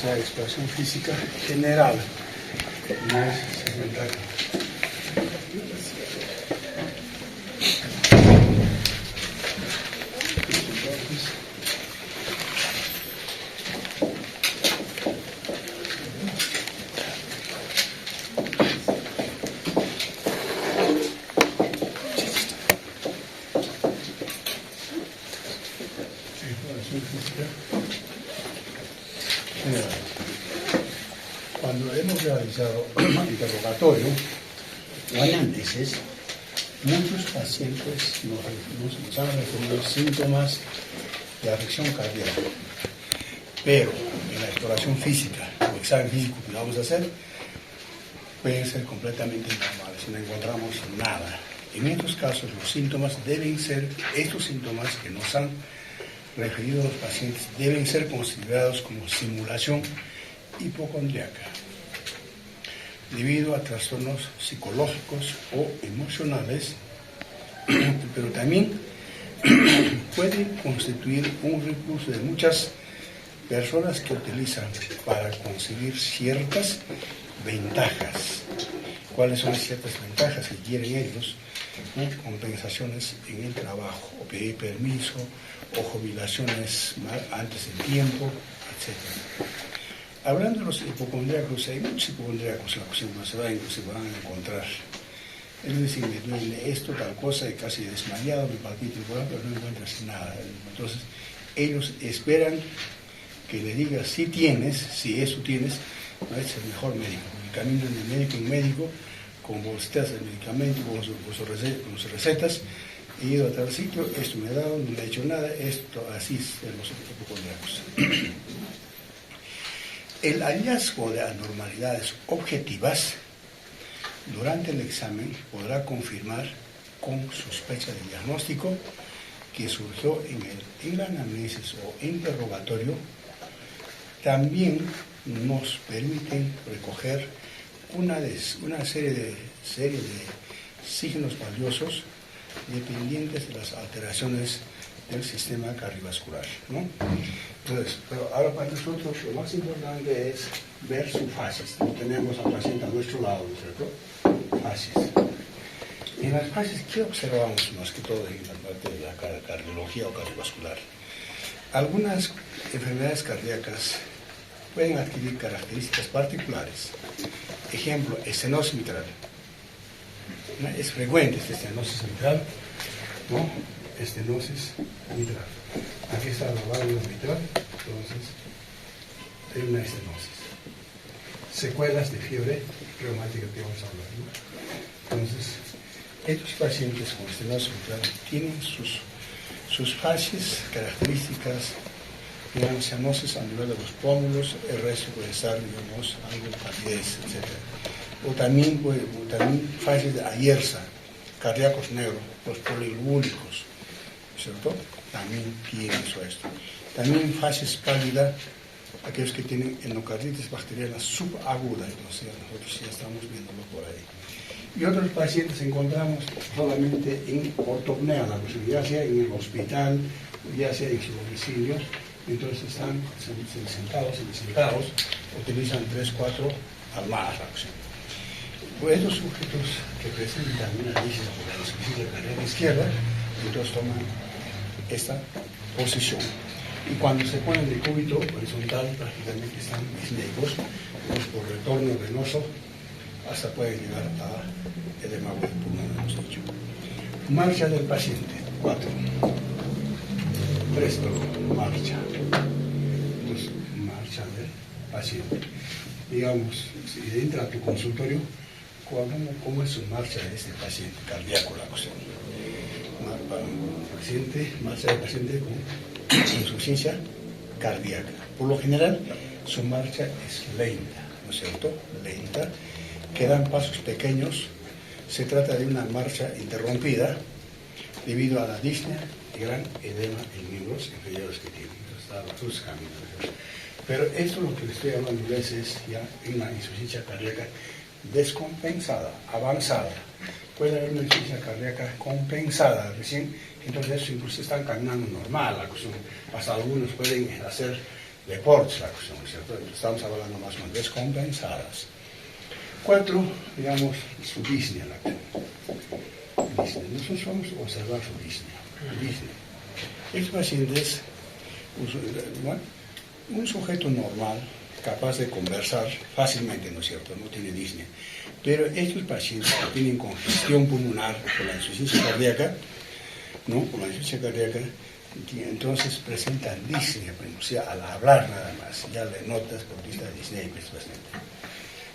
sea exploración física general. No es segmentaria. Cuando hemos realizado un interrogatorio, varias veces, muchos pacientes nos han referido síntomas de afección cardíaca. Pero en la exploración física o examen físico que vamos a hacer, pueden ser completamente normales, no encontramos nada. En estos casos, los síntomas deben ser, estos síntomas que nos han referido los pacientes, deben ser considerados como simulación hipocondríaca, debido a trastornos psicológicos o emocionales, pero también puede constituir un recurso de muchas personas que utilizan para conseguir ciertas ventajas. ¿Cuáles son las ciertas ventajas que quieren ellos? Compensaciones en el trabajo, o pedir permiso, o jubilaciones antes del tiempo, etc. Hablando de los hipocondríacos, hay muchos hipocondríacos en la cocina, se van a encontrar. Es decir, me duele esto, tal cosa, y casi desmayado, me palpita el corazón, pero no encuentras nada. Entonces, ellos esperan que le digas si tienes, si eso tienes, no es el mejor médico. Caminan de médico en médico, con bolsitas de medicamento, con sus recetas, he ido a tal sitio, esto me ha dado, no me ha hecho nada, esto, así es en los hipocondríacos. El hallazgo de anormalidades objetivas durante el examen podrá confirmar con sospecha de diagnóstico que surgió en la anamnesis o interrogatorio. También nos permiten recoger una serie de signos valiosos dependientes de las alteraciones del sistema cardiovascular, ¿no? Entonces, pero ahora para nosotros lo más importante es ver su fases. Tenemos al paciente a nuestro lado, ¿no es cierto? Fases. En las fases, ¿qué observamos más que todo en la parte de la cardiología o cardiovascular? Algunas enfermedades cardíacas pueden adquirir características particulares. Ejemplo, estenosis mitral. ¿No? Es frecuente esta estenosis mitral, ¿no? Estenosis mitral. Aquí está la válvula mitral, entonces hay una estenosis. Secuelas de fiebre reumática que vamos a hablar, ¿no? Entonces, estos pacientes con estenosis mitral tienen sus fases características, digamos, cianosis a nivel de los pómulos, el resto puede estar, digamos, algo de palidez, etc. O también fases de Ayerza, cardíacos negros, los poliglúlicos, ¿cierto? También tienen eso esto. También fases pálidas, aquellos que tienen endocarditis bacteriana subaguda, entonces nosotros ya estamos viéndolo por ahí. Y otros pacientes encontramos solamente en ortopnea, ya sea en el hospital, ya sea en su domicilio, entonces están sentados, utilizan 3, 4 almohadas. Pues estos sujetos que presentan una lisis por la insuficiencia cardíaca izquierda, entonces toman esta posición. Y cuando se ponen de cúbito horizontal, prácticamente están disnecos, por retorno venoso, hasta pueden llegar a edema pulmonar, hemos dicho. Marcha del paciente, 4. 3, marcha. Entonces, marcha del paciente. Digamos, si entra a tu consultorio, ¿cómo es su marcha de este paciente cardíaco, la cuestión? Marcha del paciente con insuficiencia cardíaca. Por lo general, su marcha es lenta, ¿no es cierto? Lenta, que dan pasos pequeños. Se trata de una marcha interrumpida debido a la disnea y gran edema en miembros inferiores que tienen. Sus caminos. Pero esto lo que le estoy hablando es ya una insuficiencia cardíaca descompensada, avanzada. Puede haber una insuficiencia cardíaca compensada recién, entonces incluso están caminando normal, hasta algunos pueden hacer deportes, la cuestión, ¿cierto? Estamos hablando más o menos descompensadas. 4, digamos, su disnea, la cuestión. Nosotros vamos a observar su disnea. Estos pacientes, bueno, un sujeto normal, capaz de conversar fácilmente, ¿no es cierto? No tiene disnea. Pero estos pacientes que tienen congestión pulmonar por la insuficiencia cardíaca, ¿no? Por la insuficiencia cardíaca, entonces presentan disnea, o sea, al hablar nada más, ya le notas por vista de disnea y paciente.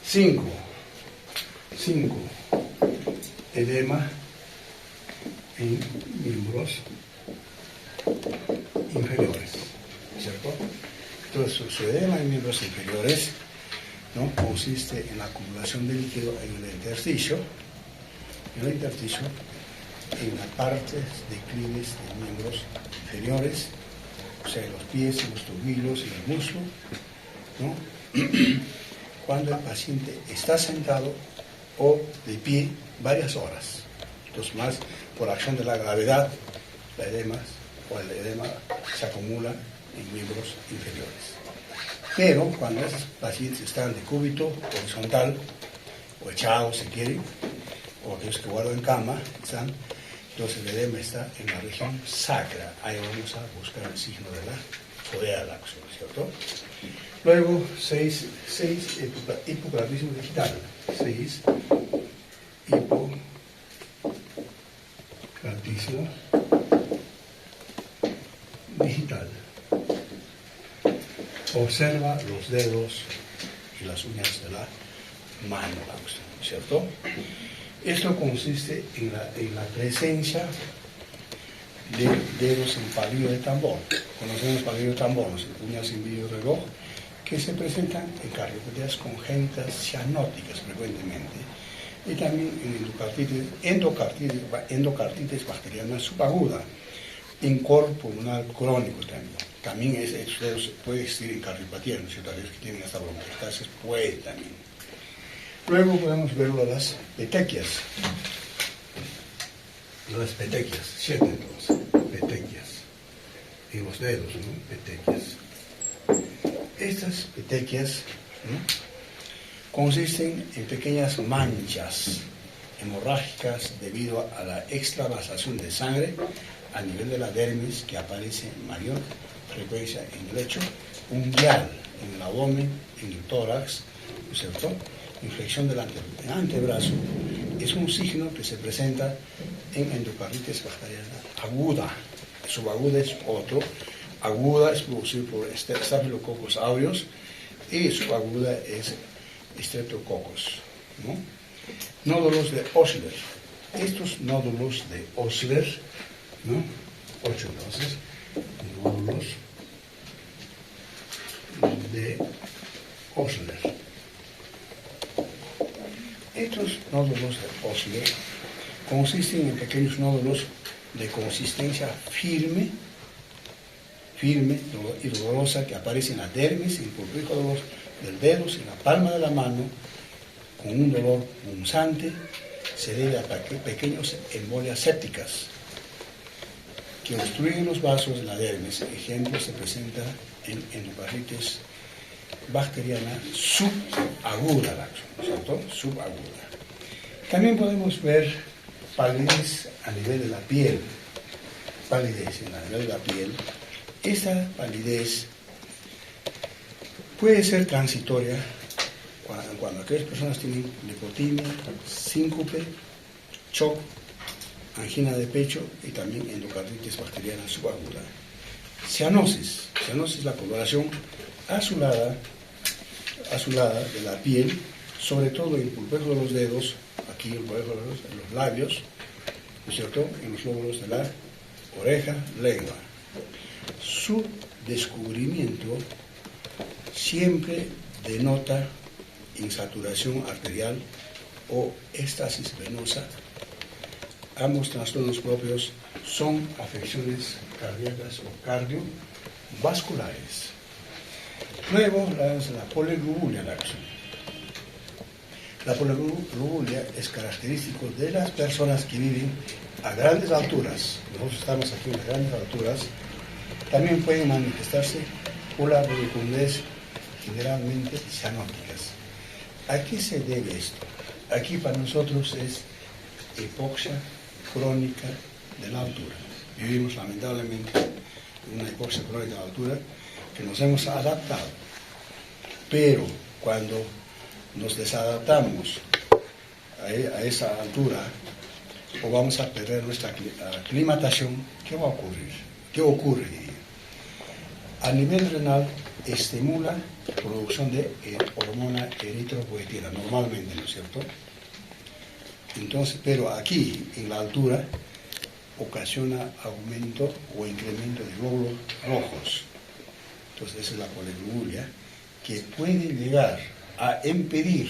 5. Edema en miembros inferiores, ¿cierto? Entonces, su edema en miembros inferiores, ¿no? Consiste en la acumulación de líquido en el intersticio, en las partes declives de miembros inferiores, o sea, los pies, los tobillos y el muslo, ¿no? Cuando el paciente está sentado o de pie varias horas. Entonces, más por acción de la gravedad, el edema se acumula en miembros inferiores. Pero cuando esos pacientes están de cúbito horizontal, o echados si quieren, o aquellos que guardan en cama, entonces el edema está en la región sacra. Ahí vamos a buscar el signo de la fodea laxo, ¿cierto? Luego, 6, hipoclavismo digital. 6, hipoclavismo digital. Observa los dedos y las uñas de la mano, ¿cierto? Esto consiste en la presencia de dedos en palillo de tambor. Conocemos palillo de tambor, uñas en vidrio reloj, que se presentan en cardiopatías congénitas cianóticas frecuentemente, y también en endocarditis bacteriana subaguda, en cor pulmonar crónico también. También puede existir en cardiopatía, ¿no es cierto? Aquellos que tienen esta bronquiectasis puede también. Luego podemos ver las petequias. Las petequias, 7 entonces, petequias. En los dedos, ¿no? Petequias. Estas petequias, ¿no? Consisten en pequeñas manchas hemorrágicas debido a la extravasación de sangre a nivel de la dermis, que aparece en mayor frecuencia en el lecho unguial, en el abdomen, en el tórax, ¿no es cierto? Inflexión del antebrazo es un signo que se presenta en endocarditis bacteriana aguda. Subaguda es otro. Aguda es producida por Staphylococcus aureus y subaguda es Streptococcus, ¿no? Nódulos de Osler. Estos nódulos de Osler, ¿no? 8 entonces, nódulos de Osler. Estos nódulos de Osler consisten en pequeños nódulos de consistencia firme y dolorosa que aparecen en la dermis, en el pulpículo del dedo, en la palma de la mano, con un dolor punzante. Se debe a pequeñas embolias sépticas que obstruyen los vasos de la dermis. Ejemplo se presenta en endocarditis bacteriana subaguda, ¿cierto? Subaguda. También podemos ver palidez a nivel de la piel. Palidez a nivel de la piel. Esta palidez puede ser transitoria cuando aquellas personas tienen leucotimia, síncope, shock, angina de pecho y también endocarditis bacteriana subaguda. Cianosis es la coloración azulada de la piel, sobre todo en el pulpículo de los dedos, aquí en los labios, ¿no es cierto? En los lóbulos de la oreja, lengua. Su descubrimiento siempre denota insaturación arterial o éstasis venosa. Ambos trastornos propios son afecciones cardíacas o cardiovasculares. Luego, la poliglobulia. La poliglobulia es característico de las personas que viven a grandes alturas. Nosotros estamos aquí a grandes alturas. También pueden manifestarse o las rubicundez generalmente cianóticas. ¿A qué se debe esto? Aquí para nosotros es hipoxia crónica de la altura. Vivimos lamentablemente en una hipoxia crónica de la altura que nos hemos adaptado. Pero cuando nos desadaptamos a esa altura o vamos a perder nuestra aclimatación, ¿qué va a ocurrir? ¿Qué ocurre? A nivel renal estimula la producción de hormona eritropoetina, normalmente, ¿no es cierto? Entonces, pero aquí, en la altura, ocasiona aumento o incremento de glóbulos rojos. Entonces, esa es la coleglobulia, que puede llegar a impedir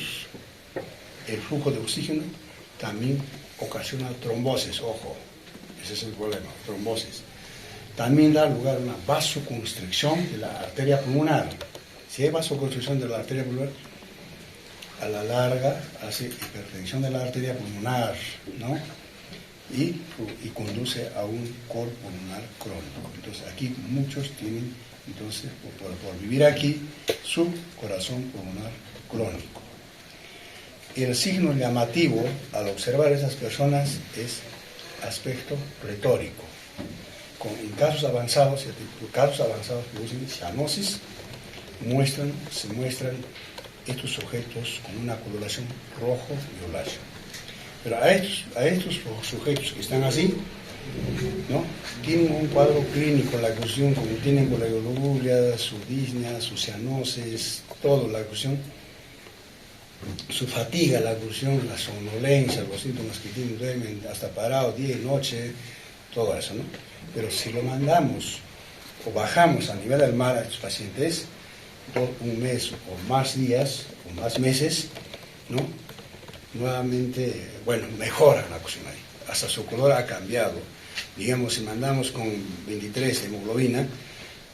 el flujo de oxígeno, también ocasiona trombosis, ojo, ese es el problema, trombosis. También da lugar a una vasoconstricción de la arteria pulmonar. Si hay vasoconstricción de la arteria pulmonar, a la larga hace hipertensión de la arteria pulmonar, ¿no? Y conduce a un cor pulmonar crónico. Entonces aquí muchos tienen, entonces, por vivir aquí, su corazón pulmonar crónico. El signo llamativo al observar a esas personas es aspecto pletórico. En casos avanzados producen cianosis, se muestran estos sujetos con una coloración rojo-violácea. Pero a estos sujetos que están así, ¿no? Tienen un cuadro clínico, la cuestión, como tienen coleglobulia, su disnea, su cianosis, todo, la cuestión, su fatiga, la cuestión, la somnolencia, los síntomas que tienen, duermen hasta parado, día y noche, todo eso, ¿no? Pero si lo mandamos o bajamos a nivel del mar a estos pacientes por un mes o más días o más meses, ¿no? Nuevamente, bueno, mejora la cuestión ahí. Hasta su color ha cambiado. Digamos, si mandamos con 23 de hemoglobina,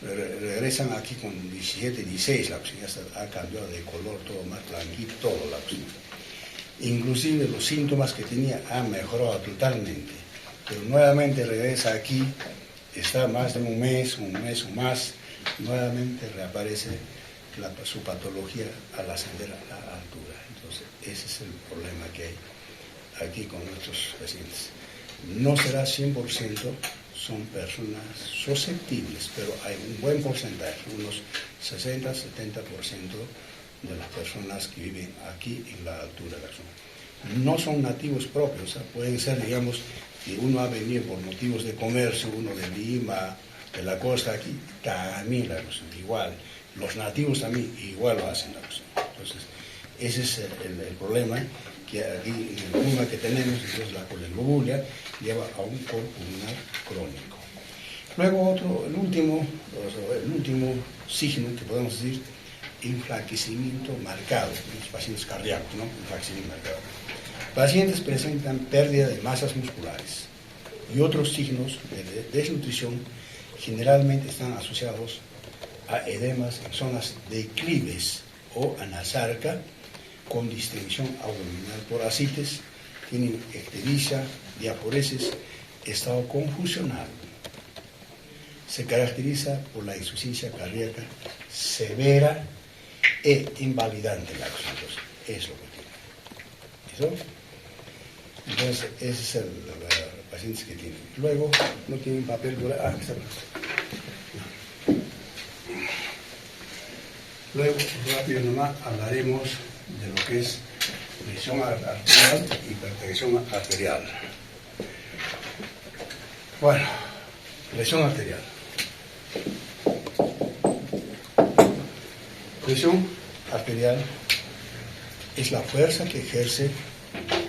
regresan aquí con 17, 16, la cuestión ya ha cambiado de color, todo más blanquito, todo la cuestión. Inclusive los síntomas que tenía han mejorado totalmente. Pero nuevamente regresa aquí, está más de un mes o más, nuevamente reaparece su patología al ascender a la altura. Entonces, ese es el problema que hay aquí con nuestros pacientes. No será 100%, son personas susceptibles, pero hay un buen porcentaje, unos 60-70% de las personas que viven aquí en la altura de la zona. No son nativos propios, o sea, pueden ser, digamos, que uno ha venido por motivos de comercio, uno de Lima, de la costa aquí, también la cuestión, igual. Los nativos también igual lo hacen la cuestión. Entonces, ese es el problema, que aquí en el clima que tenemos, entonces la coleglobulia lleva a un cor pulmonar crónico. Luego el último signo que podemos decir, enflaquecimiento marcado, en los pacientes cardíacos, ¿no? Enflaquecimiento marcado. Pacientes presentan pérdida de masas musculares y otros signos de desnutrición generalmente están asociados a edemas en zonas declives o anasarca con distensión abdominal por ascites, tienen ictericia, diaforesis, estado confusional. Se caracteriza por la insuficiencia cardíaca severa e invalidante la oxígeno. Es lo que tiene. ¿Eso? Entonces, ese es el pacientes que tienen. Luego, no tienen papel. Está. Luego, rápido nomás, hablaremos de lo que es presión arterial y hipertensión arterial. Bueno, presión arterial. Presión arterial es la fuerza que ejerce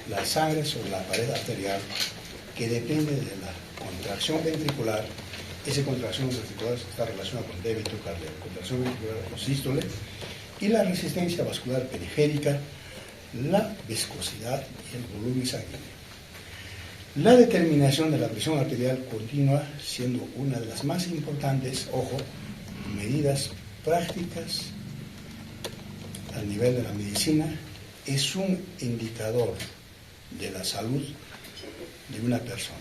la sangre sobre la pared arterial, que depende de la contracción ventricular. Esa contracción ventricular está relacionada con débito cardíaco, contracción ventricular con sístole, y la resistencia vascular periférica, la viscosidad y el volumen sanguíneo. La determinación de la presión arterial continúa siendo una de las más importantes, ojo, medidas prácticas a nivel de la medicina. Es un indicador de la salud de una persona.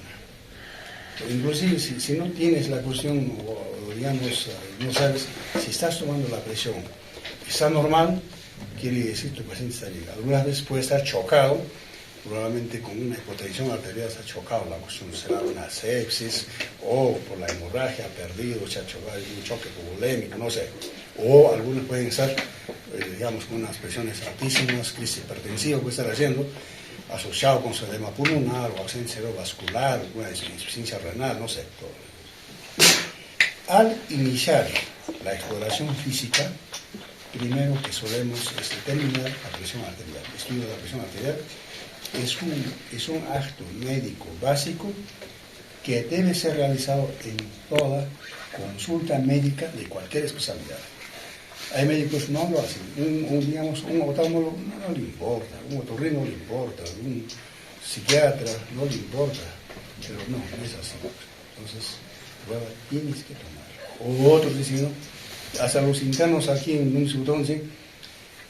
Inclusive si no tienes la cuestión, o digamos, no sabes si estás tomando la presión, está normal, quiere decir que tu paciente está bien. Algunas veces puede estar chocado, probablemente con una hipotensión arterial está chocado, la cuestión será una sepsis, o por la hemorragia, ha perdido, se ha chocado, un choque polémico, no sé. O algunos pueden estar, digamos, con unas presiones altísimas, crisis hipertensiva puede estar haciendo, asociado con su edema pulmonar o accidente cerebrovascular, una insuficiencia renal, no sé. Todo. Al iniciar la exploración física, primero que solemos es determinar la presión arterial. El estudio de la presión arterial es un acto médico básico que debe ser realizado en toda consulta médica de cualquier especialidad. Hay médicos que no lo hacen, digamos, un oftalmólogo no le importa, un otorrino no le importa, un psiquiatra no le importa, pero no es así. Entonces, prueba tienes que tomar. O otros dicen, ¿no? Hasta los internos aquí en un ciudad dicen,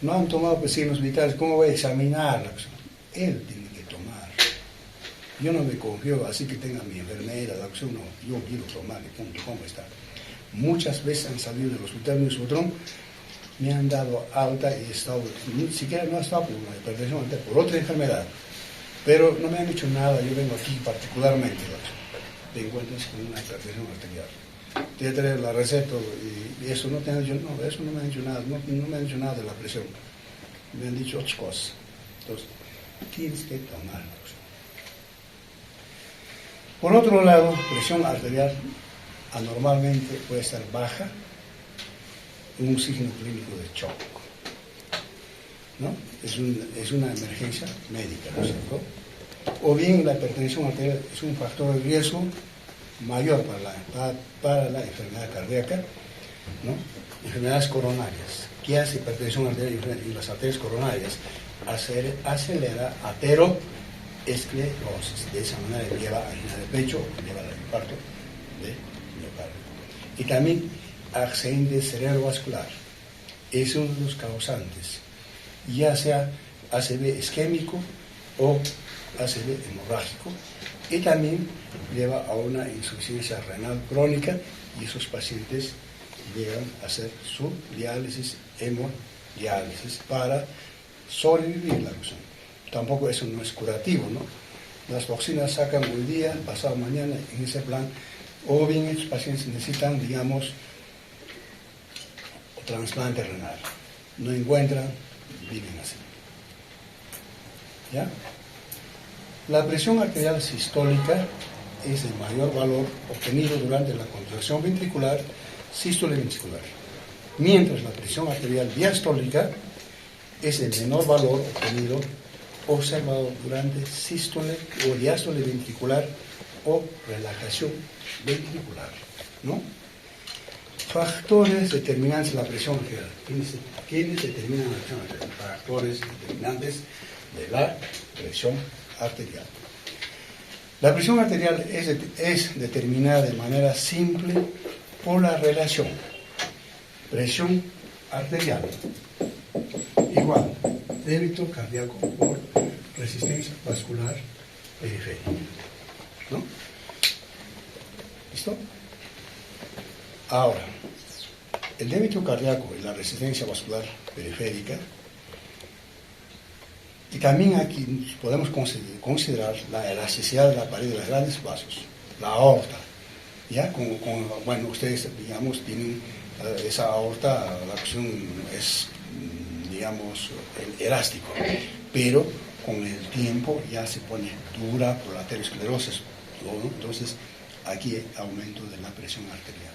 no han tomado signos vitales, ¿cómo voy a examinar? Él tiene que tomar. Yo no me confío, así que tenga mi enfermera, la acción, no, yo quiero tomar, y punto, ¿cómo está? Muchas veces han salido del hospital de Sotrón, me han dado alta y he estado, ni siquiera no he estado por una hipertensión arterial, por otra enfermedad, pero no me han dicho nada. Yo vengo aquí particularmente, te encuentras con una hipertensión arterial. Te traer la receta y eso no te han dicho, no, eso no me han dicho nada, no me han dicho nada de la presión, me han dicho otras cosas. Entonces, tienes que tomar la presión. Por otro lado, presión arterial anormalmente puede estar baja, un signo clínico de shock, ¿no? Es una emergencia médica, ¿no es cierto? O bien la hipertensión arterial es un factor de riesgo mayor para la enfermedad cardíaca, ¿no? Enfermedades coronarias. ¿Qué hace hipertensión arterial y las arterias coronarias? Acelera ateroesclerosis. De esa manera lleva a angina de pecho, lleva al infarto de miocardio. Y también accidente cerebrovascular. Es uno de los causantes, ya sea ACV isquémico o ACV hemorrágico, y también lleva a una insuficiencia renal crónica, y esos pacientes llegan a hacer su diálisis, hemodiálisis, para sobrevivir la cuestión. Tampoco eso no es curativo, ¿no? Las toxinas sacan hoy día, pasado mañana, en ese plan, o bien estos pacientes necesitan, digamos, trasplante renal. No encuentran, viven así. ¿Ya? La presión arterial sistólica es el mayor valor obtenido durante la contracción ventricular, sístole ventricular, mientras la presión arterial diastólica es el menor valor obtenido observado durante sístole o diástole ventricular o relajación ventricular, ¿no? Factores determinantes de la presión arterial. ¿Quiénes determinan la presión arterial? Factores determinantes de la presión arterial. La presión arterial es determinada de manera simple por la relación presión arterial igual débito cardíaco por resistencia vascular periférica, ¿no? ¿Listo? Ahora, el débito cardíaco y la resistencia vascular periférica, y también aquí podemos considerar la elasticidad de la pared de los grandes vasos, la aorta, ¿ya? Bueno, ustedes, digamos, tienen esa aorta, la acción es, digamos, el elástico, pero con el tiempo ya se pone dura por la aterosclerosis, ¿no? Entonces, aquí hay aumento de la presión arterial.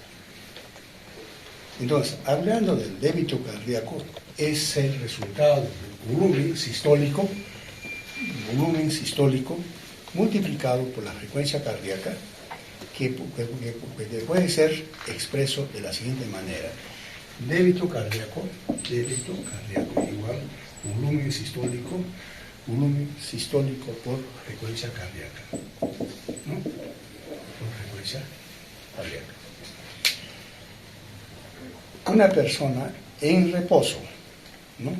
Entonces, hablando del débito cardíaco, es el resultado del volumen sistólico multiplicado por la frecuencia cardíaca, que puede ser expreso de la siguiente manera: débito cardíaco igual volumen sistólico por frecuencia cardíaca, ¿no? Por frecuencia cardíaca. Una persona en reposo, ¿no?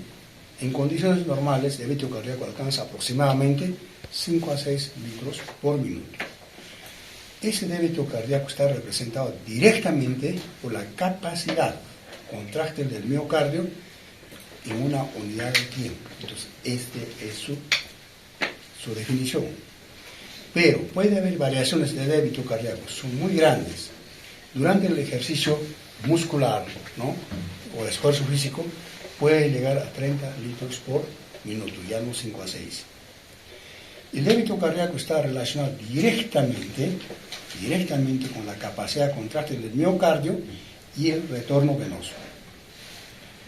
En condiciones normales, el débito cardíaco alcanza aproximadamente 5 a 6 litros por minuto. Ese débito cardíaco está representado directamente por la capacidad contráctil del miocardio en una unidad de tiempo. Entonces, esta es su definición. Pero puede haber variaciones de débito cardíaco, son muy grandes. Durante el ejercicio muscular, ¿no?, o esfuerzo físico, puede llegar a 30 litros por minuto, ya no 5 a 6. El débito cardíaco está relacionado directamente con la capacidad contráctil del miocardio y el retorno venoso,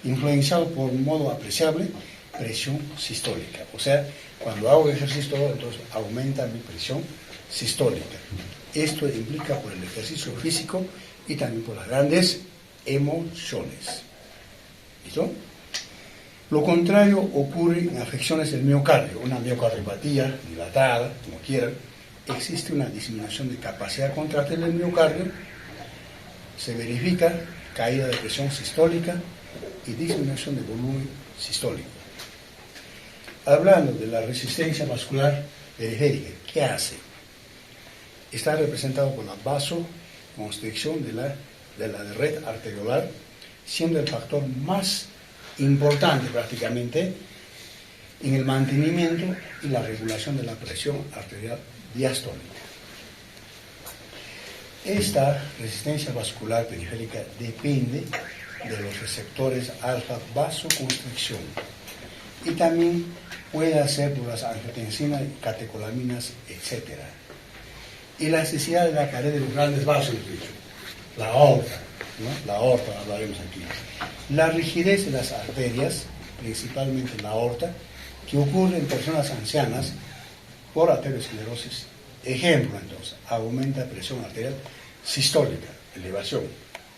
influenciado por un modo apreciable presión sistólica. O sea, cuando hago ejercicio, entonces aumenta mi presión sistólica. Esto implica por el ejercicio físico y también por las grandes emociones. ¿Listo? Lo contrario ocurre en afecciones del miocardio, una miocardiopatía dilatada, como quieran. Existe una disminución de capacidad contráctil del miocardio, se verifica caída de presión sistólica y disminución de volumen sistólico. Hablando de la resistencia vascular periférica, ¿qué hace? Está representado por la vasoconstricción de la red arteriolar, siendo el factor más importante prácticamente en el mantenimiento y la regulación de la presión arterial diastólica. Esta resistencia vascular periférica depende de los receptores alfa vasoconstricción y también puede hacer por las angiotensinas, catecolaminas, etc. Y la necesidad de la pared de los grandes vasos, la aorta, ¿no? La aorta hablaremos aquí. La rigidez de las arterias, principalmente la aorta, que ocurre en personas ancianas por arteriosclerosis. Ejemplo, entonces, aumenta presión arterial sistólica, elevación,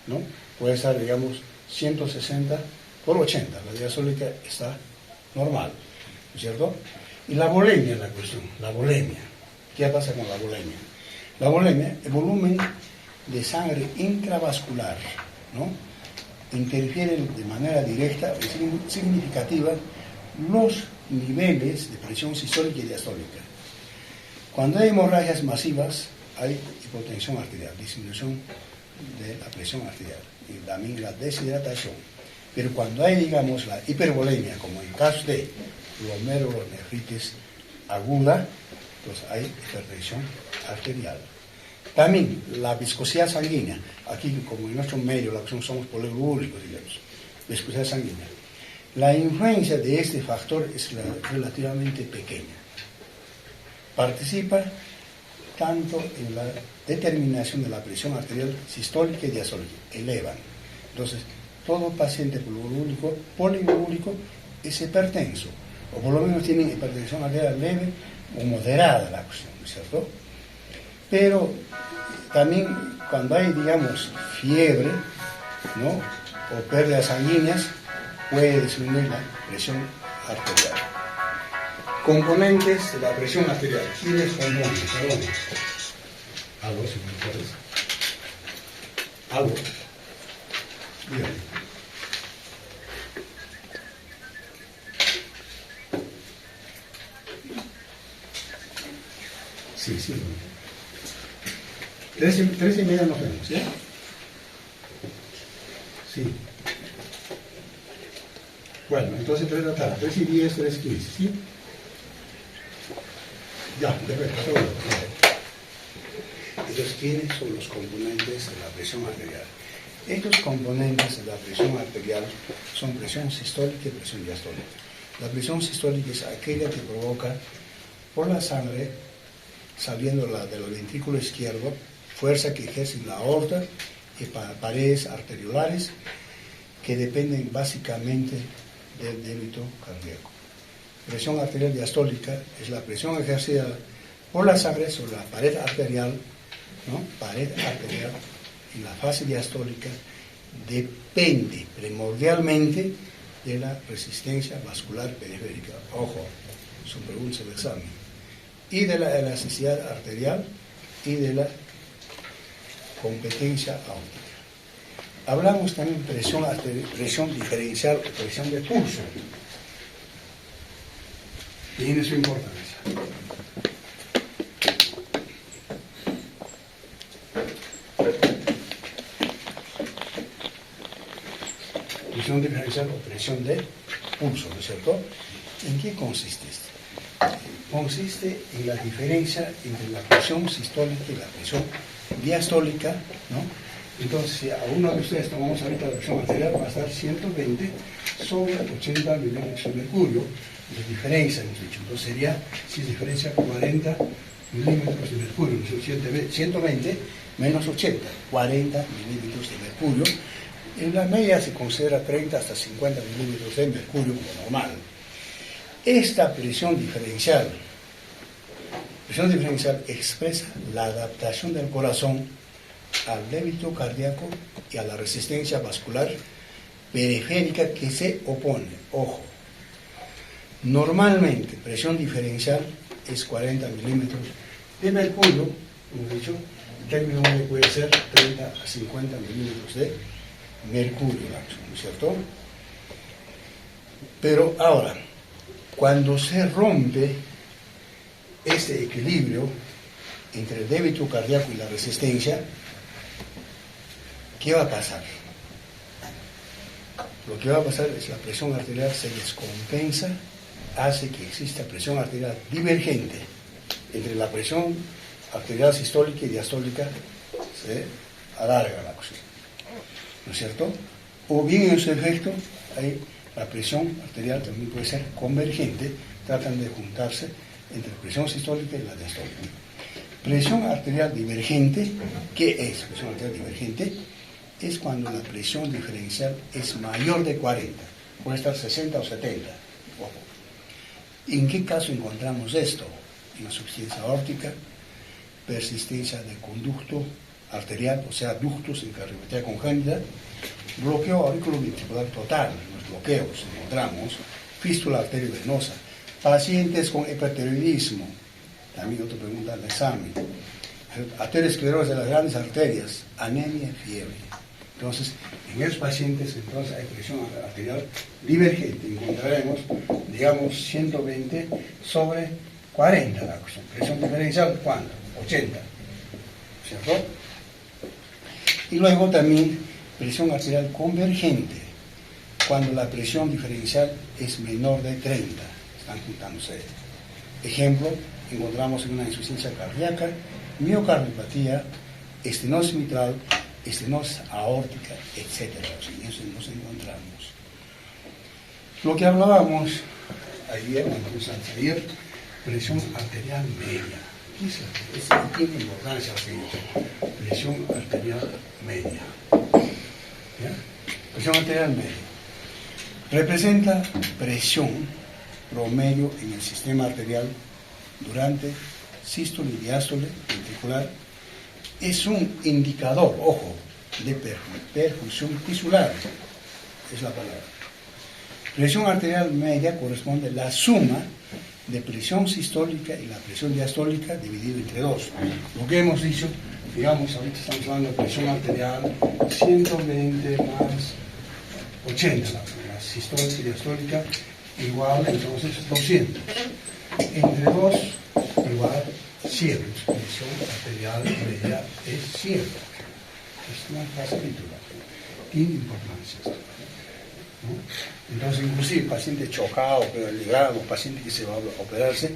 ¿no? Puede estar, digamos, 160 por 80, la diastólica está normal, ¿no es cierto? Y la volemia es la cuestión, la volemia. ¿Qué pasa con la volemia? La volemia, el volumen de sangre intravascular, ¿no?, interfiere de manera directa y significativa los niveles de presión sistólica y diastólica. Cuando hay hemorragias masivas, hay hipotensión arterial, disminución de la presión arterial y también la deshidratación. Pero cuando hay, digamos, la hipervolemia, como en el caso de glomerulonefritis aguda, pues hay hipertensión arterial. También la viscosidad sanguínea, aquí como en nuestro medio la cuestión somos poliglúricos, digamos, viscosidad sanguínea. La influencia de este factor es relativamente pequeña. Participa tanto en la determinación de la presión arterial sistólica y diastólica, elevan. Entonces, todo paciente poliglúrico es hipertenso, o por lo menos tiene hipertensión arterial leve o moderada la cuestión, ¿no es cierto? Pero también cuando hay, digamos, fiebre, ¿no?, o pérdidas sanguíneas, puede disminuir la presión arterial. Componentes de la presión arterial. ¿Quiénes componentes? Perdón. Algo, si me puedes. Algo. Bien. Sí, sí. 3:30 nos vemos, ¿ya? Sí. Bueno, entonces 3 de la tarde, 3:10, 3:15, ¿sí? Ya, perfecto. Entonces, ¿quiénes son los componentes de la presión arterial? Estos componentes de la presión arterial son presión sistólica y presión diastólica. La presión sistólica es aquella que provoca por la sangre saliendo del ventrículo izquierdo, fuerza que ejerce la aorta y paredes arteriolares que dependen básicamente del débito cardíaco. Presión arterial diastólica es la presión ejercida por la sangre sobre la pared arterial, ¿no?, pared arterial, y la fase diastólica depende primordialmente de la resistencia vascular periférica. Ojo, son preguntas del examen. Y de la elasticidad arterial y de la competencia aórtica. Hablamos también de presión diferencial o presión de pulso. Tiene su importancia. presión diferencial o presión de pulso, ¿no es cierto? ¿En qué consiste esto? Consiste en la diferencia entre la presión sistólica y la presión diastólica, ¿no? Entonces, si a uno de ustedes tomamos ahorita la presión arterial, va a estar 120 sobre 80 milímetros de mercurio, de diferencia, hemos dicho. Entonces sería, si es diferencia, 40 milímetros de mercurio, 120 menos 80, 40 milímetros de mercurio. En la media se considera 30 hasta 50 milímetros de mercurio como normal. Esta presión diferencial expresa la adaptación del corazón al débito cardíaco y a la resistencia vascular periférica que se opone. Ojo, normalmente presión diferencial es 40 milímetros de mercurio, hemos dicho, el término medio puede ser 30 a 50 milímetros de mercurio, ¿no es cierto? Pero ahora, cuando se rompe este equilibrio entre el débito cardíaco y la resistencia, ¿qué va a pasar? Lo que va a pasar es que la presión arterial se descompensa, hace que exista presión arterial divergente entre la presión arterial sistólica y diastólica, se alarga la cosa, ¿no es cierto? O bien en su efecto, la presión arterial también puede ser convergente, tratan de juntarse entre la presión sistólica y la diastólica. Presión arterial divergente, ¿qué es presión arterial divergente? Es cuando la presión diferencial es mayor de 40, puede estar 60 o 70. Ojo. ¿En qué caso encontramos esto? En la insuficiencia aórtica, persistencia del conducto arterial, o sea, ductos en cardiopatía congénita, bloqueo auriculoventricular total, los bloqueos encontramos, fístula arteriovenosa, pacientes con hipertiroidismo, también otra pregunta al examen, aterosclerosis de las grandes arterias, anemia, fiebre. Entonces, en esos pacientes entonces hay presión arterial divergente, encontraremos, digamos, 120 sobre 40 la cuestión. Presión diferencial, ¿cuánto? 80, ¿cierto? Y luego también presión arterial convergente, cuando la presión diferencial es menor de 30, están juntándose. Ejemplo, encontramos en una insuficiencia cardíaca, miocardiopatía, estenosis mitral, estenosis aórtica, etc. En eso nos encontramos. Lo que hablábamos ayer, presión arterial media. ¿Qué es la tiene importancia? Presión arterial media. ¿Ya? Presión arterial media. Representa presión promedio en el sistema arterial durante sístole y diástole ventricular. Es un indicador, ojo, de perfusión tisular, es la palabra. Presión arterial media corresponde a la suma de presión sistólica y la presión diastólica dividido entre 2. Lo que hemos dicho, digamos, ahorita estamos hablando de presión arterial 120 más 80, la sistólica y diastólica igual, entonces 200. Entre 2 igual 100. Presión arterial media es 100. Es una facilidad. Tiene importancia esto, ¿no? Entonces, inclusive, paciente chocado, pero el hígado, paciente que se va a operarse,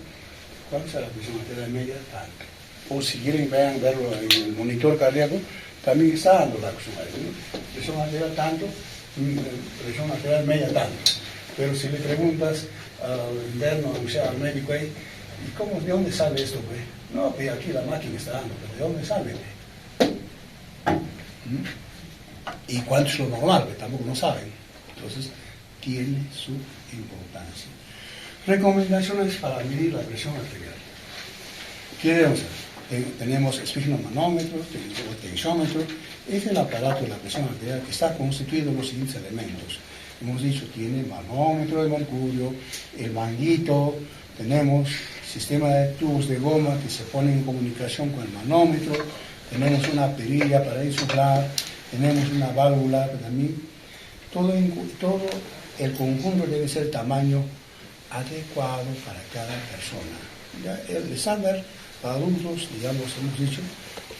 ¿cuál es la presión arterial media? Tanto. O si quieren verlo en el monitor cardíaco, también está dando la presión arterial tanto, presión arterial media tanto. Pero si le preguntas al interno, o sea, al médico ahí, ¿y cómo, de dónde sale esto, güey? No, pues aquí la máquina está dando, pero ¿de dónde sale, güey? ¿Y cuánto es lo normal? Pues tampoco no saben. Entonces, tiene su importancia. Recomendaciones para medir la presión arterial. ¿Qué debemos hacer? Tenemos esfigmomanómetro, tenemos tensiómetro. Es el aparato de la presión arterial que está constituido de los siguientes elementos. Hemos dicho, tiene manómetro de mercurio, el manguito, tenemos sistema de tubos de goma que se ponen en comunicación con el manómetro, tenemos una perilla para insuflar, tenemos una válvula también. Todo el conjunto debe ser tamaño adecuado para cada persona. Ya el estándar para adultos, digamos, hemos dicho,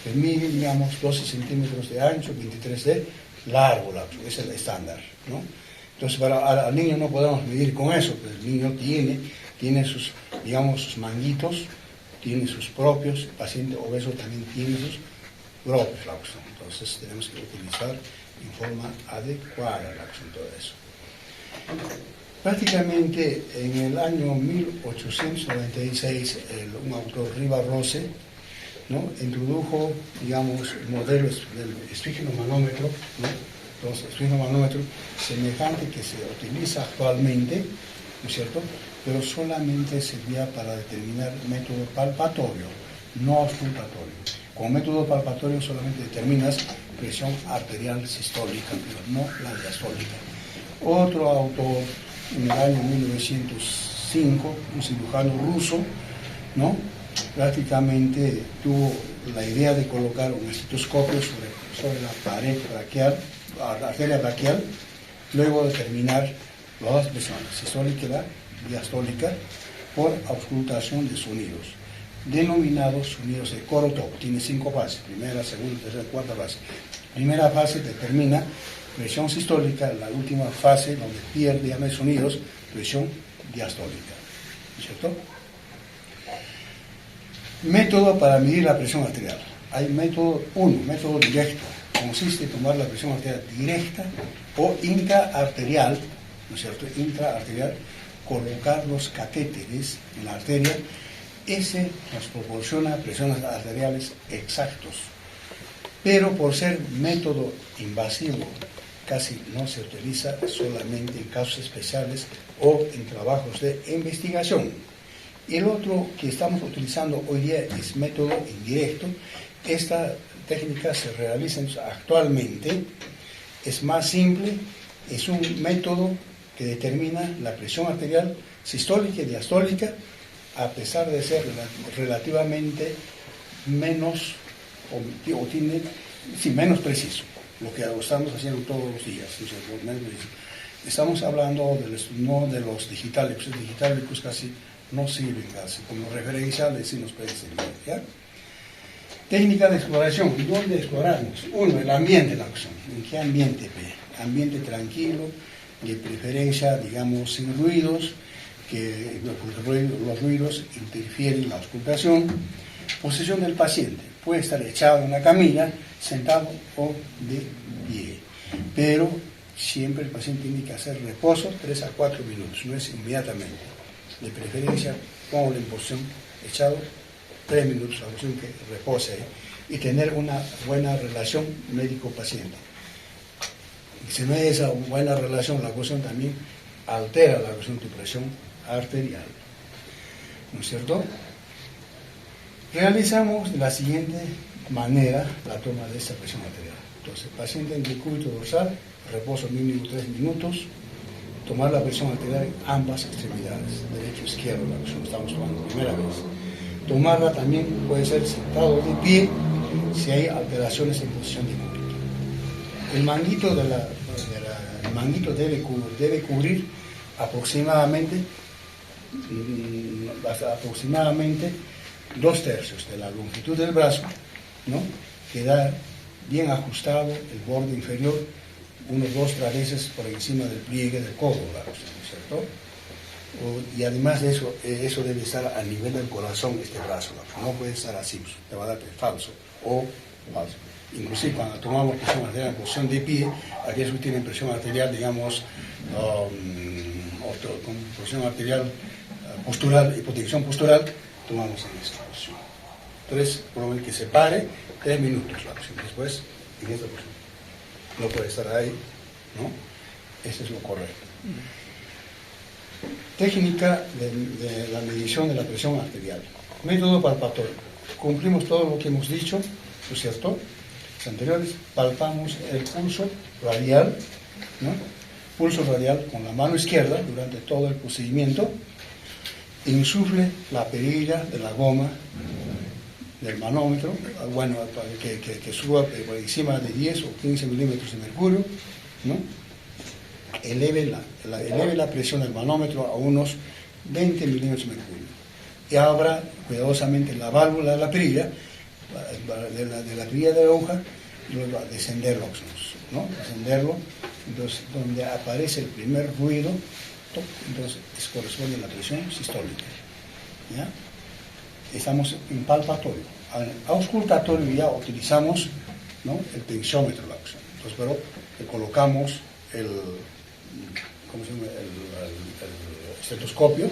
que mide, digamos, 12 centímetros de ancho, 23 de largo, es el estándar, ¿no? Entonces, al niño no podemos medir con eso, pues el niño tiene sus, digamos, sus manguitos, tiene sus propios, el paciente obeso también tiene sus propios Lawson. Entonces, tenemos que utilizar en forma adecuada Lawson, todo eso. Prácticamente en el año 1896, un autor, Riva-Rose, ¿no?, introdujo, digamos, modelos del esfigmomanómetro, ¿no?, entonces, esfigmomanómetro semejante que se utiliza actualmente, ¿no es cierto?, pero solamente servía para determinar método palpatorio, no auscultatorio. Con método palpatorio solamente determinas presión arterial sistólica, pero no la diastólica. Otro autor, en el año 1905, un cirujano ruso, ¿no?, prácticamente tuvo la idea de colocar un estetoscopio sobre la pared braquial, la arteria braquial, luego determinar las dos presiones, sistólica y la diastólica, por auscultación de sonidos, denominados sonidos de Korotov. Tiene 5 fases: primera, segunda, tercera, cuarta fase. Primera fase determina presión sistólica, la última fase, donde pierde ya no hay sonidos, presión diastólica, ¿cierto? Método para medir la presión arterial. Hay método 1, método directo. Consiste en tomar la presión arterial directa o intraarterial, ¿no es cierto?, intraarterial, colocar los catéteres en la arteria. Ese nos proporciona presiones arteriales exactos. Pero por ser método invasivo, casi no se utiliza, solamente en casos especiales o en trabajos de investigación. El otro que estamos utilizando hoy día es método indirecto. Esta técnica se realiza actualmente, es más simple, es un método que determina la presión arterial sistólica y diastólica, a pesar de ser relativamente menos, menos preciso, lo que estamos haciendo todos los días. Estamos hablando no de los digitales, los digitales casi no sirven casi, como referenciales sí nos pueden servir, ¿ya? Técnica de exploración. ¿Dónde exploramos? Uno, el ambiente, la opción. ¿En qué ambiente? Ambiente tranquilo, de preferencia, digamos, sin ruidos, que los ruidos interfieren en la auscultación. Posición del paciente. Puede estar echado en una camilla, sentado o de pie. Pero siempre el paciente tiene que hacer reposo 3 a 4 minutos, no es inmediatamente. De preferencia, pongo en posición echado 3 minutos, la posición que repose, y tener una buena relación médico-paciente. Si no hay esa buena relación, la posición también altera la relación de presión arterial, ¿no es cierto? Realizamos de la siguiente manera la toma de esta presión arterial. Entonces, paciente en decúbito dorsal, reposo mínimo 3 minutos, tomar la presión arterial en ambas extremidades, derecho e izquierdo, la presión estamos tomando primera vez. Tomarla también puede ser sentado de pie si hay alteraciones en posición de decúbito. El manguito, el manguito debe cubrir aproximadamente 2/3 de la longitud del brazo, ¿no?, queda bien ajustado el borde inferior, unos 2-3 veces por encima del pliegue del codo, ¿cierto? Y además de eso, eso debe estar a nivel del corazón, este brazo, no puede estar así, te va a dar falso o falso. Inclusive cuando tomamos presión arterial en posición de pie, aquellos que tienen presión arterial, digamos, con presión arterial postural, hipotensión postural, tomamos en esta posición. Entonces, por lo menos que se pare 3 minutos la posición, después en esta posición. No puede estar ahí, ¿no? Eso es lo correcto. Técnica de la medición de la presión arterial. Método palpatorio. Cumplimos todo lo que hemos dicho, ¿no es cierto? Los anteriores, palpamos el pulso radial, ¿no? Pulso radial con la mano izquierda durante todo el procedimiento. Insufle la perilla de la goma del manómetro, bueno, que suba por encima de 10 o 15 milímetros de mercurio, ¿no? Eleve la presión del manómetro a unos 20 milímetros de mercurio. Y abra cuidadosamente la válvula de la perilla, de la perilla de la aguja, y luego descenderlo, ¿no? Descenderlo entonces donde aparece el primer ruido, toc, entonces corresponde a la presión sistólica. ¿Ya? Estamos en palpatorio. En auscultatorio ya utilizamos, ¿no?, el tensiómetro, entonces, pero le colocamos el estetoscopio,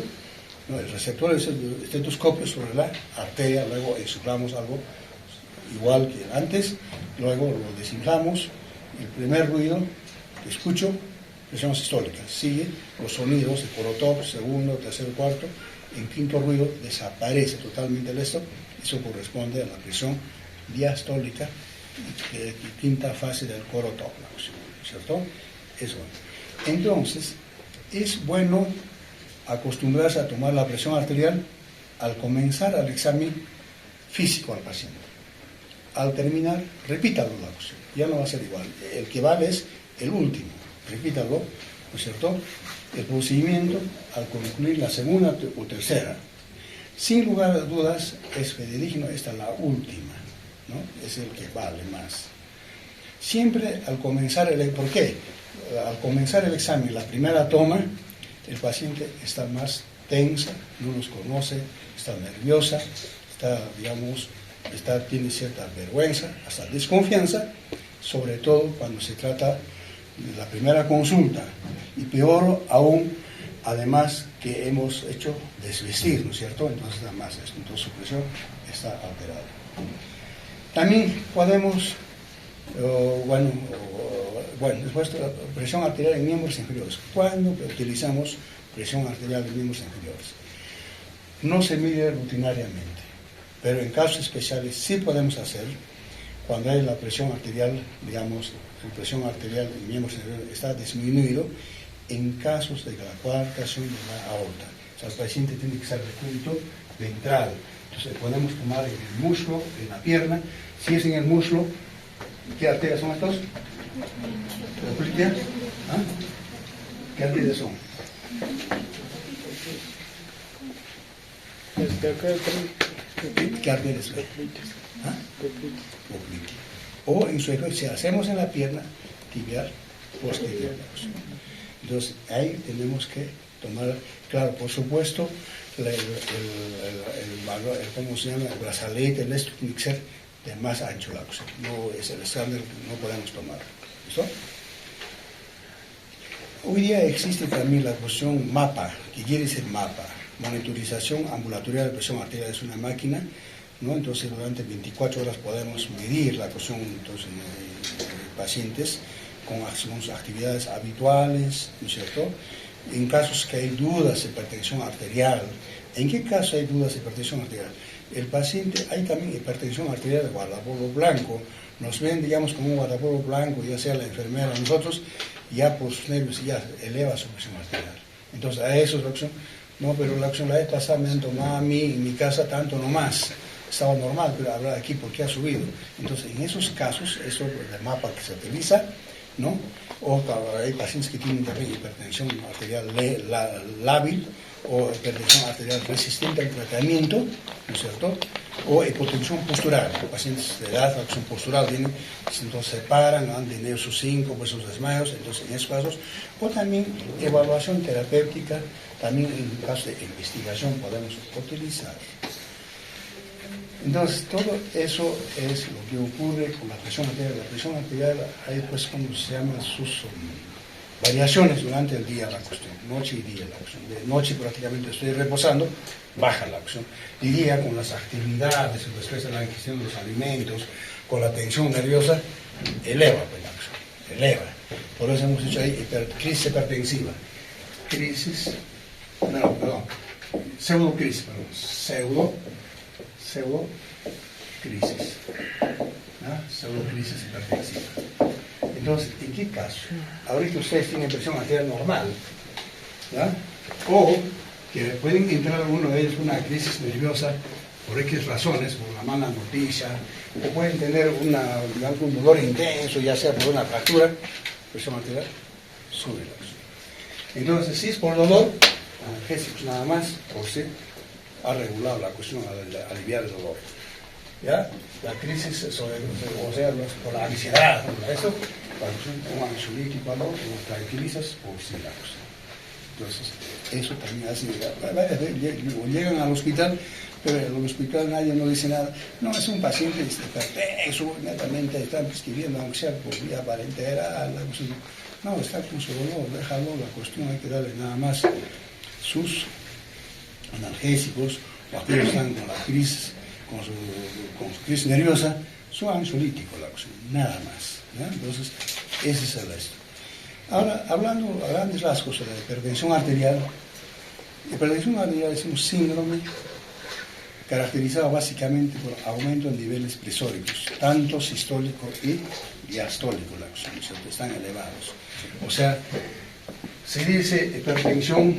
¿no?, el receptor del estetoscopio sobre la arteria, luego insuflamos algo igual que antes, luego lo desinflamos, el primer ruido que escucho, presión sistólica, sigue los sonidos, el corotop, segundo, tercero, cuarto, en quinto ruido desaparece totalmente el esto, eso corresponde a la presión diastólica, quinta fase del corotop, ¿cierto? Eso. Entonces, es bueno acostumbrarse a tomar la presión arterial al comenzar el examen físico al paciente. Al terminar, repítalo la cuestión, ya no va a ser igual. El que vale es el último, repítalo, ¿no es cierto? El procedimiento al concluir la segunda o tercera. Sin lugar a dudas, es fidedigno, esta es la última, ¿no? Es el que vale más. Siempre al comenzar ¿por qué? Al comenzar el examen, la primera toma, el paciente está más tensa, no los conoce, está nerviosa, está, digamos, tiene cierta vergüenza, hasta desconfianza, sobre todo cuando se trata de la primera consulta. Y peor aún, además que hemos hecho desvestir, ¿no es cierto? Entonces, además, entonces su presión está alterada. También podemos, después de la presión arterial en miembros inferiores. ¿Cuándo utilizamos presión arterial en miembros inferiores? No se mide rutinariamente, pero en casos especiales sí podemos hacer, cuando hay la presión arterial, digamos, la presión arterial en miembros inferiores está disminuido, en casos de la coartación de la aorta. O sea, el paciente tiene que ser de punto ventral. Entonces podemos tomar en el muslo, en la pierna. Si es en el muslo, ¿qué arterias son estas? ¿Ah? ¿Qué arterias son? ¿Qué arterias son? ¿Ah? O en su efecto, si hacemos en la pierna, tibial posterior. Entonces, ahí tenemos que tomar, claro, por supuesto, ¿cómo se llama? El brazalete, esto tiene que ser de más ancho, no es el estándar, no podemos tomar. ¿Listo? Hoy día existe también la cuestión MAPA, que quiere decir MAPA, monitorización ambulatorial de presión arterial, es una máquina, ¿no? Entonces, durante 24 horas podemos medir la presión entonces, de pacientes con sus actividades habituales, ¿no es cierto? En casos que hay dudas de hipertensión arterial, ¿en qué caso hay dudas de hipertensión arterial? El paciente, hay también hipertensión arterial de guardapolvo blanco, nos ven, digamos, como un guardapolvo blanco, ya sea la enfermera o nosotros, ya por sus nervios ya eleva su presión arterial. Entonces, a eso es la opción. No, pero la opción, la vez pasada me han tomado a mí en mi casa tanto nomás. Estaba normal, pero ahora aquí, ¿por qué ha subido? Entonces, en esos casos, eso es el mapa que se utiliza, ¿no? O hay pacientes que tienen también hipertensión arterial lábil o hipertensión arterial resistente al tratamiento, ¿no es cierto? O hipotensión postural, pacientes de edad, acción postural, vienen, entonces se paran, han tenido sus síncopes, sus desmayos, entonces en esos casos, o también evaluación terapéutica, también en casos de investigación podemos utilizar. Entonces, todo eso es lo que ocurre con la presión arterial. La presión arterial, hay pues, como se llama, sus variaciones durante el día, la cuestión, noche y día, la cuestión. De noche prácticamente estoy reposando, baja la cuestión. De día, con las actividades, después de la ingestión de los alimentos, con la tensión nerviosa, eleva pues, la cuestión, eleva. Por eso hemos dicho ahí crisis hipertensiva. Pseudocrisis, pseudocrisis hipertensiva. Entonces, ¿en qué caso? Ahorita ustedes tienen presión arterial normal, ¿ya? O que pueden entrar uno de ellos en una crisis nerviosa por X razones, por una mala noticia, o pueden tener algún dolor intenso, ya sea por una fractura, presión arterial sube. Entonces, si es por dolor, analgésicos nada más, por si ha regulado la cuestión de aliviar el dolor. ¿Ya? La crisis, o sea, por la ansiedad, eso, un ansiolítico al otro, lo tranquilizas o sin la cosa. Entonces, eso también hace, varias veces llegan al hospital, pero en el hospital nadie no dice nada. No, es un paciente perplexo, netamente están escribiendo, aunque sea por vía parenteral. No, está con su dolor, déjalo, la cuestión hay que darle nada más sus analgésicos, o aquellos que están con la crisis, con su crisis nerviosa, su ansiolítico, la cuestión, nada más. ¿Ya? Entonces, ese es el resto. Ahora, hablando a grandes rasgos sobre la hipertensión arterial es un síndrome caracterizado básicamente por aumento en niveles presóricos, tanto sistólico y diastólico, están elevados. O sea, se dice hipertensión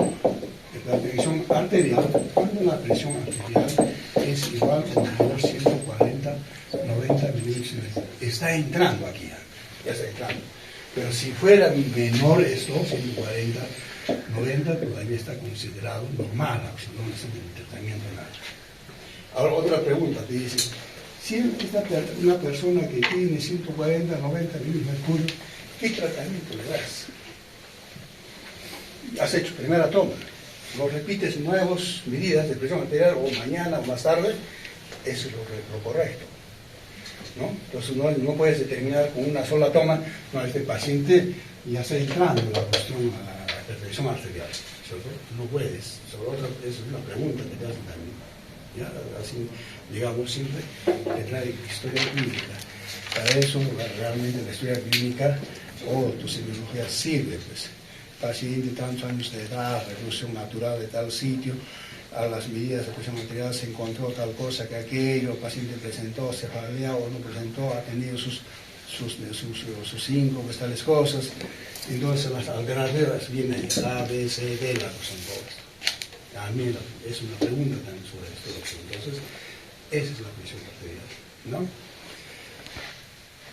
arterial cuando la presión arterial es igual o menor a 140-90 milímetros. Está entrando aquí, ya está entrando. Pero si fuera menor esto, 140, 90, todavía está considerado normal, no necesita tratamiento nada. Ahora otra pregunta, te dice, si una persona que tiene 140, 90 milímetros de mercurio, ¿qué tratamiento le das? Has hecho primera toma, lo repites nuevas medidas de presión arterial o mañana o más tarde, eso es lo correcto. ¿No? Entonces no puedes determinar con una sola toma, no, este paciente ya está entrando en la cuestión a la hipertensión arterial, ¿cierto? No puedes, eso es una pregunta que te hacen también. ¿Ya? Así, digamos, siempre te trae historia clínica. Para eso realmente la historia clínica o tu semiología sirve, pues. Paciente, tantos años de edad, revolución natural de tal sitio, a las medidas de presión arterial se encontró tal cosa que aquello, el paciente presentó cefalea o no presentó, ha tenido sus síncopes, tales cosas. Entonces las alternativas vienen A, B, C, D, las son todas. A mí es una pregunta también sobre esto. Entonces, esa es la presión arterial, ¿no?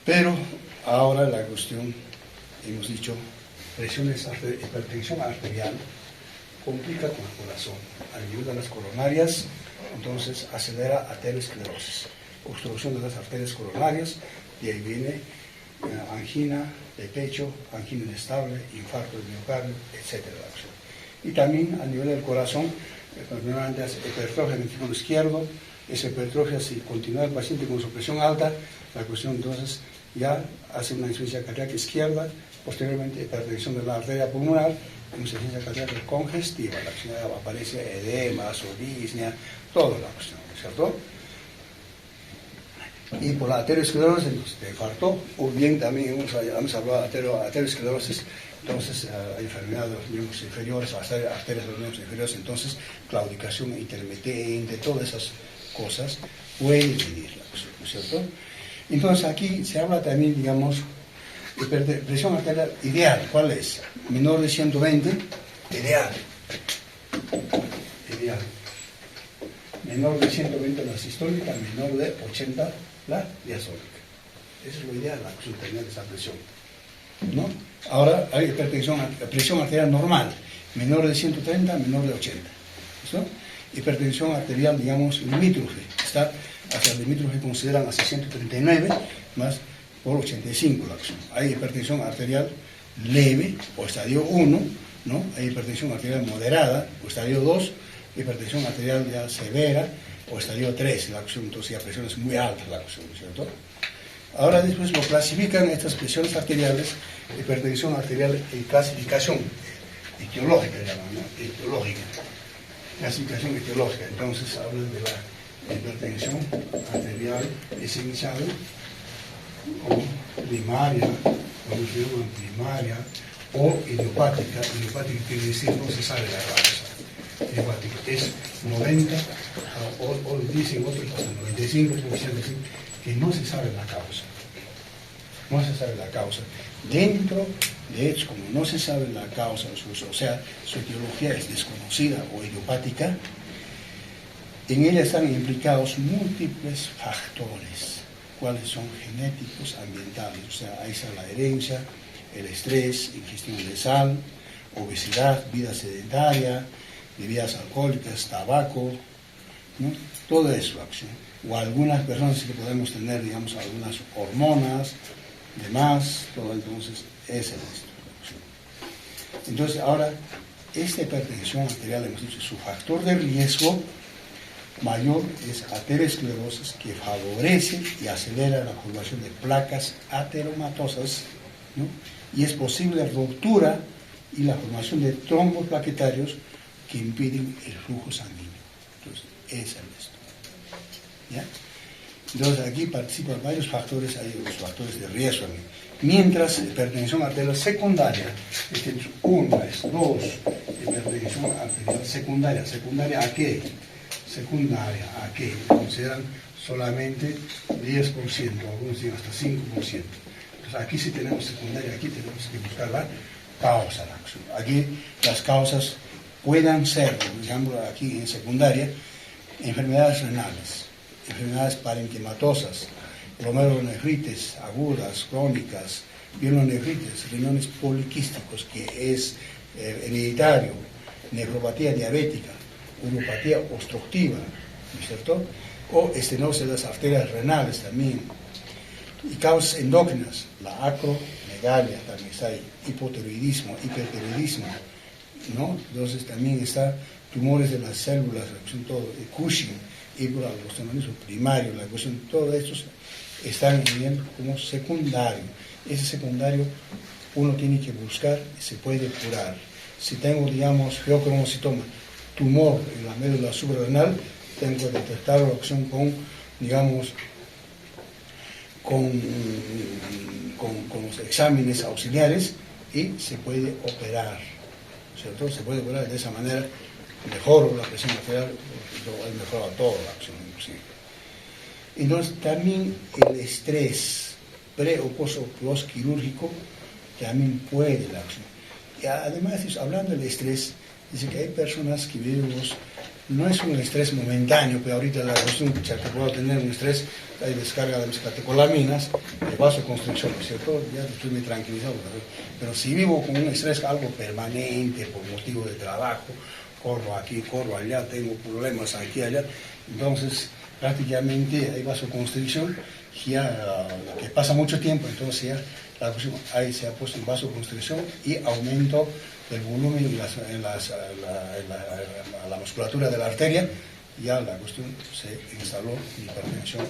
Pero ahora la cuestión, hemos dicho, hipertensión arterial complica con el corazón, al nivel de las coronarias, entonces acelera aterosclerosis, obstrucción de las arterias coronarias, y ahí viene angina de pecho, angina inestable, infarto de miocardio, etc. Y también a nivel del corazón, primeramente hace hipertrofia en el ventículo izquierdo, esa hipertrofia, si continúa el paciente con su presión alta, la cuestión entonces ya hace una insuficiencia cardíaca izquierda, posteriormente hipertensión de la arteria pulmonar, insuficiencia cardíaca congestiva, la cuestión aparece edema, disnea, toda la cuestión, ¿cierto? Y por la aterosclerosis, te infartó, o bien también hemos hablado de aterosclerosis, entonces enfermedad de los miembros inferiores, arterias de los miembros inferiores, entonces claudicación intermitente, todas esas cosas pueden venir, ¿no es cierto? Entonces aquí se habla también, digamos, de presión arterial ideal. ¿Cuál es? Menor de 120, ideal. Ideal. Menor de 120 la sistólica, menor de 80 la diastólica. Eso es lo ideal, la cuestión de esa presión, ¿no? Ahora hay presión arterial normal, menor de 130, menor de 80. ¿Listo? Hipertensión arterial, digamos, limítrofe. Está hacia el limítrofe, consideran hacia 139 más por 85 la acción. Hay hipertensión arterial leve o estadio 1, ¿no? Hay hipertensión arterial moderada o estadio 2, hipertensión arterial ya severa o estadio 3 la acción, entonces ya presiones muy altas la acción, ¿cierto? Ahora después lo clasifican estas presiones arteriales, hipertensión arterial en clasificación etiológica, llaman, ¿no? Etiológica. Clasificación etiológica, entonces hablan de la hipertensión arterial esencial o primaria, cuando se llama primaria, o idiopática. Idiopática quiere decir no se sabe la causa. Idiopática es 90, o dicen otros hasta 95%, que no se sabe la causa. No se sabe la causa. Dentro de hecho, como no se sabe la causa, o sea, su etiología es desconocida o idiopática, en ella están implicados múltiples factores, cuáles son genéticos, ambientales, o sea, ahí está la herencia, el estrés, ingestión de sal, obesidad, vida sedentaria, bebidas alcohólicas, tabaco, ¿no? Todo eso, o algunas personas que podemos tener, digamos, algunas hormonas, demás, todo, entonces es el esto. Entonces ahora, esta hipertensión arterial, hemos dicho, su factor de riesgo mayor es aterosclerosis, que favorece y acelera la formación de placas ateromatosas, ¿no? Y es posible ruptura y la formación de trombos plaquetarios que impiden el flujo sanguíneo. Entonces, ese es esto. ¿Ya? Entonces, aquí participan varios factores, hay los factores de riesgo. Mientras, hipertensión arterial secundaria, tenemos 1, 2, hipertensión arterial secundaria. ¿Secundaria a qué? Secundaria a qué? Consideran solamente 10%, algunos dicen hasta 5%. Entonces, aquí sí tenemos secundaria, aquí tenemos que buscar la causa de la acción. Aquí las causas puedan ser, por ejemplo, aquí en secundaria, enfermedades renales, enfermedades parenquimatosas, glomerulonefritis agudas, crónicas, pielonefritis, riñones poliquísticos, que es hereditario, nefropatía diabética, uropatía obstructiva, ¿no es cierto? O estenosis de las arterias renales también. Y causas endócrinas, la acromegalia también está ahí, hipotiroidismo, hipertiroidismo, ¿no? Entonces también está tumores de las células, la cuestión todo, el Cushing, hipoaldosteronismo primario, la cuestión, todos estos están viendo como secundario. Ese secundario uno tiene que buscar y se puede curar. Si tengo, digamos, feocromocitoma, tumor en la médula suprarrenal, tengo que detectar la opción con, digamos, con los exámenes auxiliares y se puede operar, ¿cierto? Se puede operar de esa manera, mejoro la presión arterial, he mejorado toda la acción inclusive. Entonces también el estrés pre o post quirúrgico también puede la acción. Y además, hablando del estrés, dice que hay personas que vivimos, no es un estrés momentáneo, pero ahorita la cuestión que puedo tener un estrés, hay descarga de mis catecolaminas, de vasoconstricción, ¿no es cierto? Ya estoy muy tranquilizado, pero si vivo con un estrés, algo permanente, por motivo de trabajo, corro aquí, corro allá, tengo problemas aquí, allá, entonces prácticamente hay vasoconstricción, ya que pasa mucho tiempo, entonces ya la cuestión, ahí se ha puesto en vasoconstricción y aumento del volumen y la musculatura de la arteria, ya la cuestión se instaló hipertensión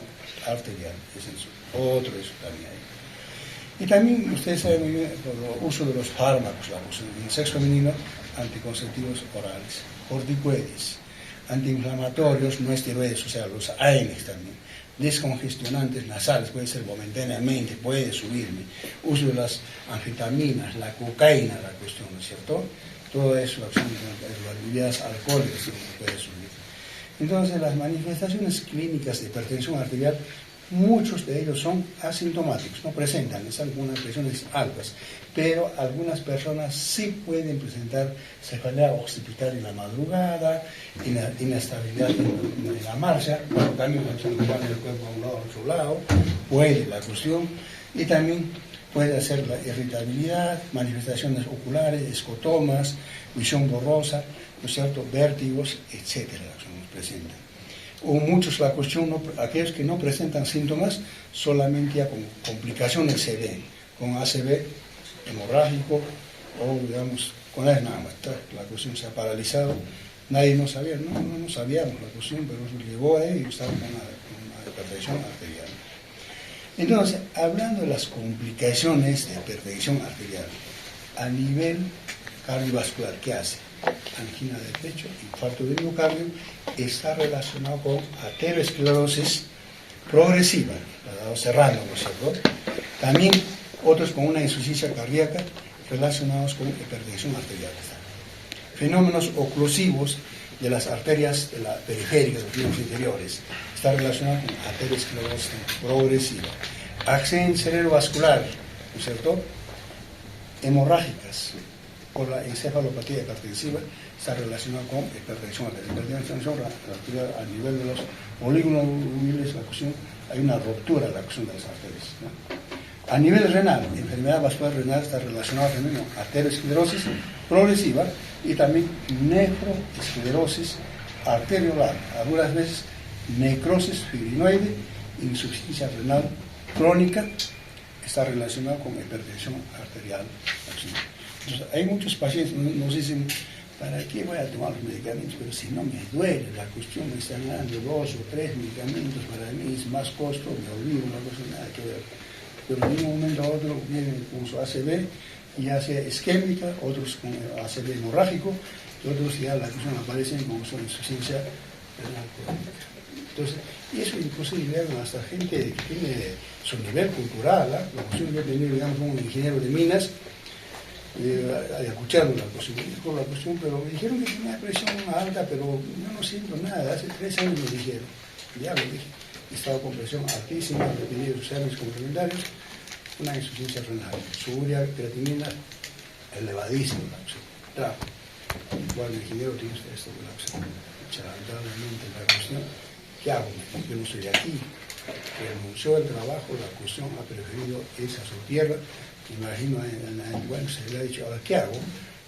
arterial. Ese es otro eso también hay. Y también ustedes saben muy bien por el uso de los fármacos, la cuestión en sexo femenino, anticonceptivos orales, corticoides, antiinflamatorios no esteroides, o sea, los AINES también, descongestionantes nasales, puede ser momentáneamente, puede subirme, uso de las anfetaminas, la cocaína, la cuestión, ¿no es cierto? Todo eso, las bebidas alcohólicas puede subir. Entonces, las manifestaciones clínicas de hipertensión arterial, muchos de ellos son asintomáticos, no presentan, están con unas presiones altas, pero algunas personas sí pueden presentar cefalea occipital en la madrugada, inestabilidad en la marcha, cuando cambian el cuerpo a un lado a otro lado, puede la cuestión, y también puede hacer la irritabilidad, manifestaciones oculares, escotomas, visión borrosa, ¿no es cierto?, vértigos, etcétera, que nos presentan. O muchos, la cuestión, aquellos que no presentan síntomas, solamente ya con complicaciones se ven, con ACV hemorrágico o, digamos, con él nada más. La cuestión se ha paralizado, nadie no sabía, no sabíamos la cuestión, pero llegó ahí y estaba con una hipertensión arterial. Entonces, hablando de las complicaciones de hipertensión arterial, a nivel cardiovascular, ¿qué hace? Angina de pecho, infarto de miocardio, está relacionado con aterosclerosis progresiva, cerrando, ¿no es cierto? También otros con una insuficiencia cardíaca relacionados con hipertensión arterial. Fenómenos oclusivos de las arterias de la periférica, de los miembros inferiores, está relacionado con aterosclerosis progresiva. Accidente cerebrovascular, ¿no es cierto? Hemorrágicas, por la encefalopatía hipertensiva, está relacionado con hipertensión arterial. Hipertensión arterial a nivel de los polígonos luminales, la cuestión, hay una ruptura de la cuestión de las arterias, ¿no? A nivel renal, enfermedad vascular renal está relacionada también con aterosclerosis progresiva y también nefroesclerosis arteriolar, algunas veces necrosis fibrinoide, insuficiencia renal crónica, está relacionado con hipertensión arterial. Entonces, hay muchos pacientes que nos dicen, ¿para qué voy a tomar los medicamentos? Pero si no me duele, la cuestión me están dando 2 o 3 medicamentos, para mí es más costo, me olvido, una cosa nada que ver. Pero de un momento a otro vienen con su ACV, ya sea isquémica, otros con ACV hemorrágico, y otros ya la cuestión aparecen con su insuficiencia renal crónica. Entonces, y eso inclusive hasta gente que tiene su nivel cultural, ¿eh? La cuestión yo he tenido, digamos, un ingeniero de minas, escuchando la cuestión, pero me dijeron que tenía presión alta, pero yo no siento nada, hace 3 años me dijeron, ya lo dije, estaba con presión altísima, he tenido sus exámenes complementarios, una insuficiencia renal, su urea, creatinina, elevadísima la cuestión. Claro, igual el ingeniero tiene esto de la cuestión, lamentablemente la cuestión, ¿qué hago? Yo no estoy aquí, renunció al trabajo, la cuestión ha preferido irse a su tierra. Imagino, bueno, se le ha dicho, ahora, ¿qué hago?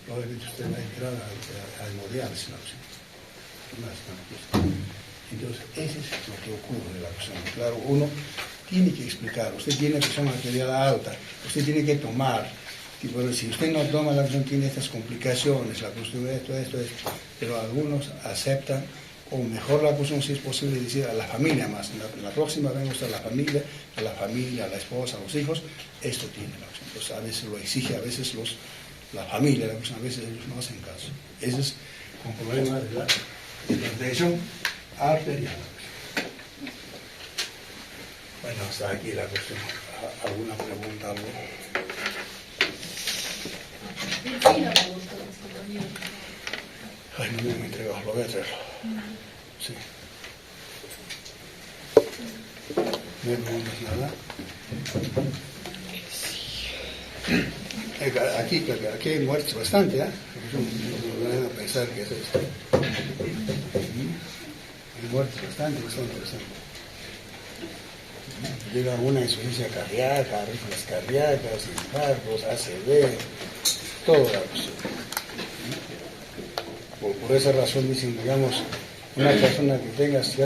Probablemente usted va a entrar a hemodiálisis, ¿no? Entonces, eso es lo que ocurre en la cuestión. Claro, uno tiene que explicar, usted tiene presión arterial alta, usted tiene que tomar, y bueno, si usted no toma, la cuestión tiene estas complicaciones, la cuestión de esto, pero algunos aceptan, o mejor la cuestión, si es posible, decir a la familia más. En la próxima vemos a la familia, a la esposa, a los hijos, esto tiene la cuestión. Entonces, a veces lo exige, a veces la familia, la cuestión, a veces ellos no hacen caso. Ese es un problema de la hipertensión arterial. Bueno, hasta aquí la cuestión. ¿Alguna pregunta? ¿Algo? Ay, no me he entregado, lo voy a traer. Sí. No me preguntas nada. Aquí hay muertes bastante, ¿eh? No van a pensar que es esto. Hay muertes bastante. Llega una insuficiencia cardíaca, arritmias cardíacas, infartos, ACV, todo la cuestión. Por esa razón dicen, digamos, una persona que tenga